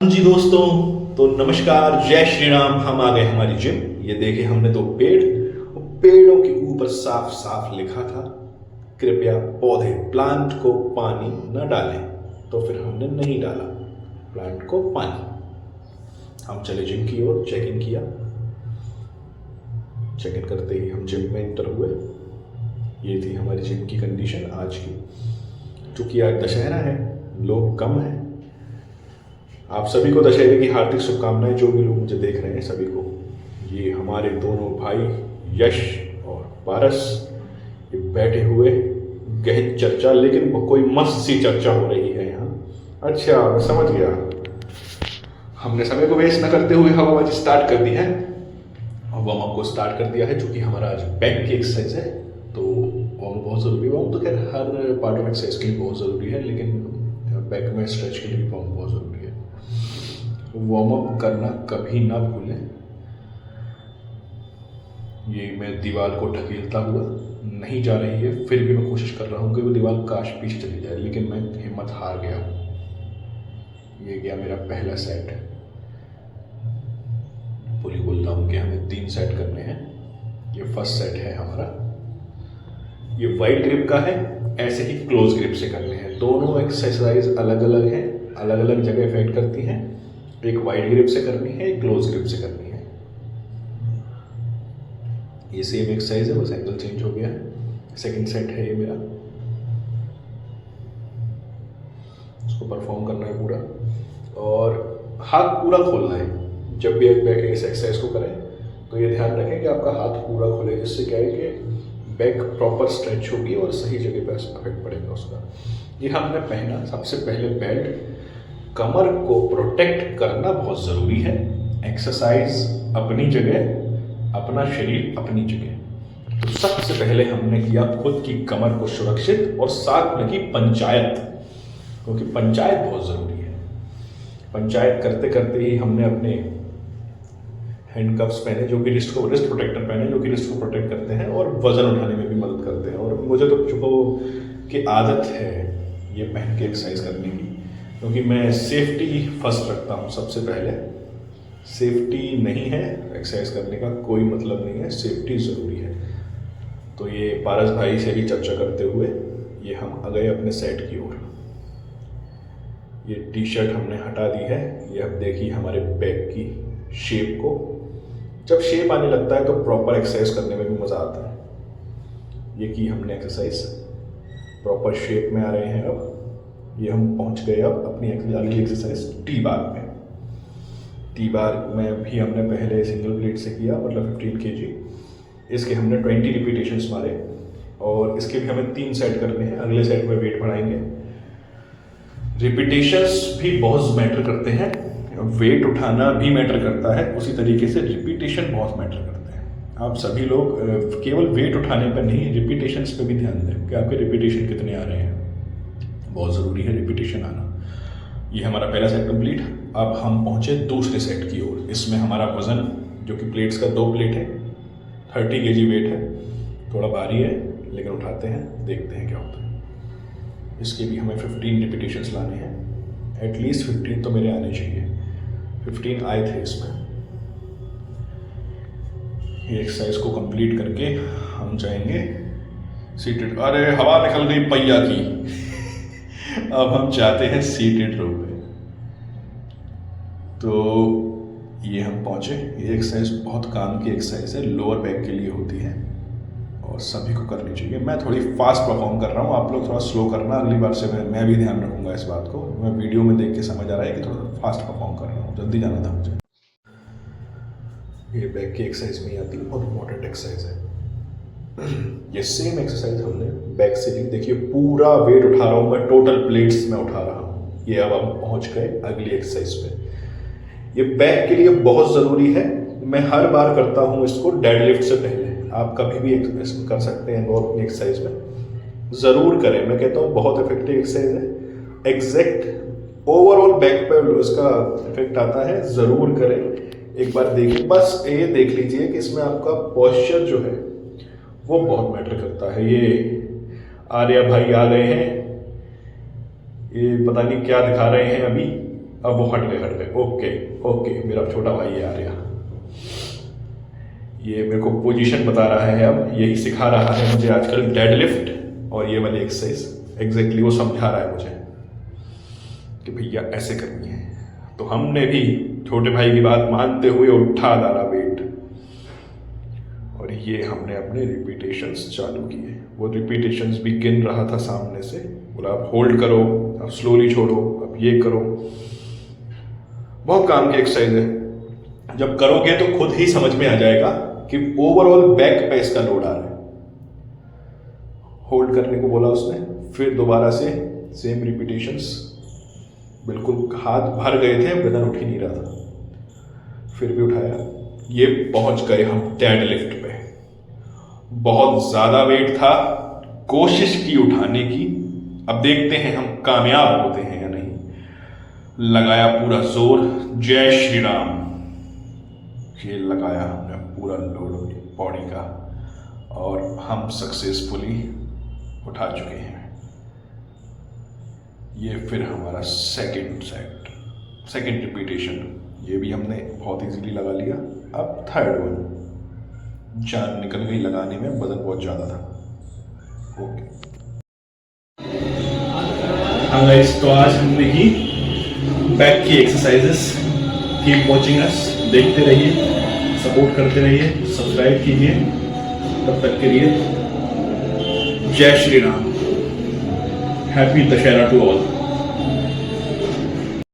जी दोस्तों, तो नमस्कार, जय श्री राम। हम आ गए हमारी जिम। ये देखिए, हमने दो पेड़ों के ऊपर साफ साफ लिखा था, कृपया पौधे प्लांट को पानी न डालें। तो फिर हमने नहीं डाला प्लांट को पानी। हम चले जिम की ओर, चेक इन किया। चेक इन करते ही हम जिम में एंटर हुए। ये थी हमारी जिम की कंडीशन आज की। चूंकि आज दशहरा है, लोग कम हैं। आप सभी को दशहरे की हार्दिक शुभकामनाएं, जो भी लोग मुझे देख रहे हैं सभी को। ये हमारे दोनों भाई यश और पारस ये बैठे हुए गहन चर्चा, लेकिन वो कोई मस्त सी चर्चा हो रही है यहाँ। अच्छा, मैं समझ गया। हमने समय को वेस्ट न करते हुए हवाबाजी स्टार्ट कर दी है और वार्म अप को स्टार्ट कर दिया है। चूंकि हमारा आज बैक की एक्सरसाइज है तो वार्म बहुत ज़रूरी है। वार्म तो खैर हर पार्ट ऑफ एक्सरसाइज के लिए बहुत ज़रूरी है, लेकिन बैक में स्ट्रेच के लिए भी वार्म बहुत ज़रूरी है। वार्म अप करना कभी ना भूलें। ये मैं दीवार को ढकेलता हुआ नहीं जा रही है, फिर भी मैं कोशिश कर रहा हूँ कि वो दीवार काश पीछे चली जाए, लेकिन मैं हिम्मत हार गया हूँ। ये गया मेरा पहला सेट। पूरी बोलता हूँ कि हमें 3 सेट करने हैं। ये फर्स्ट सेट है हमारा। ये वाइड ग्रिप का है, ऐसे ही क्लोज ग्रिप से करने हैं। दोनों एक्सरसाइज अलग अलग हैं, अलग अलग जगह इफेक्ट करती हैं। एक वाइड ग्रिप से करनी है, एक क्लोज ग्रिप से करनी है। ये सेम एक्सरसाइज है, बस एंगल चेंज हो गया है। सेकंड सेट है ये मेरा। इसको परफॉर्म करना है पूरा, और हाथ पूरा खोलना है। जब भी आप बैक इस एक्सरसाइज को करें तो ये ध्यान रखें कि आपका हाथ पूरा खोले, जिससे क्या है कि बैक प्रॉपर स्ट्रेच होगी और सही जगह पर इफेक्ट पड़ेगा उसका। ये हमने पहना। सबसे पहले बेल्ट। कमर को प्रोटेक्ट करना बहुत ज़रूरी है। एक्सरसाइज अपनी जगह, अपना शरीर अपनी जगह। तो सबसे पहले हमने किया खुद की कमर को सुरक्षित, और साथ में की पंचायत, क्योंकि पंचायत बहुत ज़रूरी है। पंचायत करते करते ही हमने अपने हैंडकफ्स पहने, जो कि रिस्ट प्रोटेक्टर पहने, जो कि रिस्ट को प्रोटेक्ट करते हैं और वजन उठाने में भी मदद करते हैं। और मुझे तो चूँकि कि आदत है ये पहन के एक्सरसाइज करने की, क्योंकि मैं सेफ्टी फर्स्ट रखता हूँ। सबसे पहले सेफ्टी नहीं है, एक्सरसाइज करने का कोई मतलब नहीं है, सेफ्टी ज़रूरी है। तो ये पारस भाई से ही चर्चा करते हुए ये हम आ गए अपने सेट की ओर। ये टी शर्ट हमने हटा दी है। ये अब देखिए हमारे बैक की शेप को। जब शेप आने लगता है तो प्रॉपर एक्सरसाइज करने में भी मज़ा आता है। ये की हमने एक्सरसाइज, प्रॉपर शेप में आ रहे हैं। अब ये हम पहुंच गए अब अपनी अगली एक्सरसाइज टी बार में। टी बार में भी हमने पहले सिंगल प्लेट से किया, मतलब 15 kg। इसके हमने 20 रिपीटेशंस मारे, और इसके भी हमें 3 सेट करने हैं। अगले सेट में वेट बढ़ाएंगे। रिपीटेशंस भी बहुत मैटर करते हैं, वेट उठाना भी मैटर करता है, उसी तरीके से रिपीटेशन बहुत मैटर करते हैं। आप सभी लोग केवल वेट उठाने पर नहीं, रिपीटेशंस पे भी ध्यान दें कि आपके रिपीटेशन कितने आ रहे हैं। बहुत ज़रूरी है रिपीटेशन आना। ये हमारा पहला सेट कंप्लीट। अब हम पहुँचे दूसरे सेट की ओर। इसमें हमारा वज़न, जो कि प्लेट्स का 2 प्लेट है, 30 kg वेट है। थोड़ा भारी है, लेकिन उठाते हैं, देखते हैं क्या होता है। इसके भी हमें 15 रिपीटेशंस लाने हैं। एटलीस्ट 15 तो मेरे आने चाहिए। 15 आए थे इसमें। ये एक्सरसाइज को कंप्लीट करके हम जाएंगे सीटेड। अरे हवा निकल गई पहिया की। अब हम जाते हैं सीटेड रो पे। तो ये हम पहुंचे। ये एक्सरसाइज बहुत काम की एक्सरसाइज है, लोअर बैक के लिए होती है और सभी को करनी चाहिए। मैं थोड़ी फास्ट परफॉर्म कर रहा हूँ, आप लोग थोड़ा स्लो करना। अगली बार से मैं भी ध्यान रखूंगा इस बात को। मैं वीडियो में देख के समझ आ रहा है कि थोड़ा फास्ट परफॉर्म कर रहा हूँ, जल्दी जाना था मुझे। ये बैक की एक्सरसाइज में आती है, बहुत इंपॉर्टेंट एक्सरसाइज है। ये सेम एक्सरसाइज हमने बैक से ली। देखिए पूरा वेट उठा रहा हूँ मैं, टोटल प्लेट्स में उठा रहा हूँ। ये अब हम पहुँच गए अगली एक्सरसाइज पे। ये बैक के लिए बहुत ज़रूरी है। मैं हर बार करता हूँ इसको डेडलिफ्ट से पहले। आप कभी भी कर सकते हैं और अपनी एक्सरसाइज में ज़रूर करें। मैं कहता हूँ बहुत इफेक्टिव एक्सरसाइज है। एग्जैक्ट ओवरऑल बैक पर इसका इफेक्ट आता है, ज़रूर करें। एक बार देखिए, बस ये देख लीजिए कि इसमें आपका पॉस्चर जो है वो बहुत मैटर करता है। ये आर्या भाई आ गए हैं, ये पता नहीं क्या दिखा रहे हैं अभी। अब वो हट गए। ओके ओके, मेरा छोटा भाई आ रहा, ये मेरे को पोजीशन बता रहा है, अब यही सिखा रहा है मुझे आजकल डेडलिफ्ट और ये वाली एक्सरसाइज। एग्जैक्टली वो समझा रहा है मुझे कि भैया ऐसे करनी है। तो हमने भी छोटे भाई की बात मानते हुए उठा डाला वेट, और ये हमने अपने रिपीटेशंस चालू किए। वो रिपीटेशंस भी गिन रहा था सामने से, बोला अब होल्ड करो, अब स्लोली छोड़ो, अब ये करो। बहुत काम की एक्सरसाइज है, जब करोगे तो खुद ही समझ में आ जाएगा कि ओवरऑल बैक पे इसका लोड आ रहा है। होल्ड करने को बोला उसने, फिर दोबारा से सेम रिपीटेशंस। बिल्कुल हाथ भर गए थे, वजन उठ ही नहीं रहा था, फिर भी उठाया। ये पहुंच गए हम डेडलिफ्ट पे। बहुत ज्यादा वेट था, कोशिश की उठाने की। अब देखते हैं हम कामयाब होते हैं या नहीं। लगाया पूरा जोर, जय श्री राम। ये लगाया हमने पूरा लोड बॉडी का, और हम सक्सेसफुली उठा चुके हैं। ये फिर हमारा सेकंड रिपीटेशन, ये भी हमने बहुत इजीली लगा लिया। अब थर्ड वन, जान निकल गई लगाने में, वजन बहुत ज़्यादा था। ओके हाँ गाइस, तो आज हमने की बैक की एक्सरसाइजेस। कीप वॉचिंग अस, देखते रहिए, सपोर्ट करते रहिए, सब्सक्राइब कीजिए। तब तक के लिए जय Shri Ram, happy Dussehra to all.